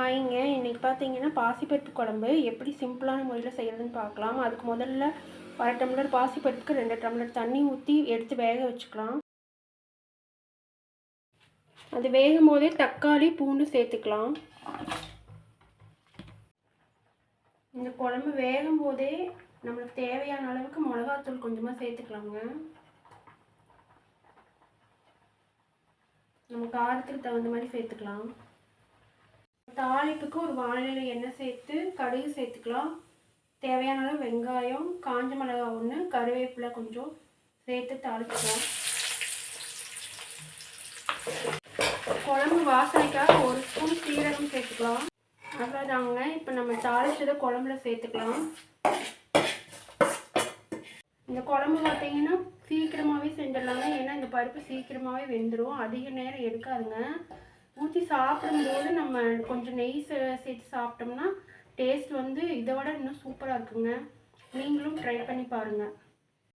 ஹாய்ங்க, இன்றைக்கி பார்த்தீங்கன்னா பாசிப்பருப்பு குழம்பு எப்படி சிம்பிளான முறையில் செய்கிறதுன்னு பார்க்கலாம். அதுக்கு முதல்ல 1 டம்ளர் பாசிப்பருப்புக்கு 2 டம்ளர் தண்ணி ஊற்றி எடுத்து வேக வச்சுக்கலாம். அது வேகும் போதே தக்காளி பூண்டு சேர்த்துக்கலாம். இந்த குழம்பு வேகும் போதே நம்மளுக்கு தேவையான அளவுக்கு மிளகாத்தூள் கொஞ்சமாக சேர்த்துக்கலாங்க. நம்ம காரத்துக்கு தகுந்த மாதிரி சேர்த்துக்கலாம். தாளிப்புக்கு ஒரு வானிலை எண்ணெய் சேர்த்து கடுகு சேர்த்துக்கலாம். தேவையான அளவு வெங்காயம், காஞ்ச மிளகாய் 1, கருவேப்பிலை கொஞ்சம் சேர்த்து தாளிச்சுக்கலாம். குழம்பு வாசனைக்காக 1 ஸ்பூன் சீரகம் சேர்த்துக்கலாம். அவ்வளோதாங்க. இப்போ நம்ம தாளிச்சதை குழம்புல சேர்த்துக்கலாம். இந்த குழம்பு பார்த்தீங்கன்னா சீக்கிரமாகவே செஞ்சிடலாங்க. ஏன்னா இந்த பருப்பு சீக்கிரமாகவே வெந்துடும், அதிக நேரம் எடுக்காதுங்க. ஊற்றி சாப்பிடும்போது நம்ம கொஞ்சம் நெய் சேர்த்து சாப்பிட்டோம்னா டேஸ்ட் வந்து இதை விட இன்னும் சூப்பராக இருக்குங்க. நீங்களும் ட்ரை பண்ணி பாருங்கள்.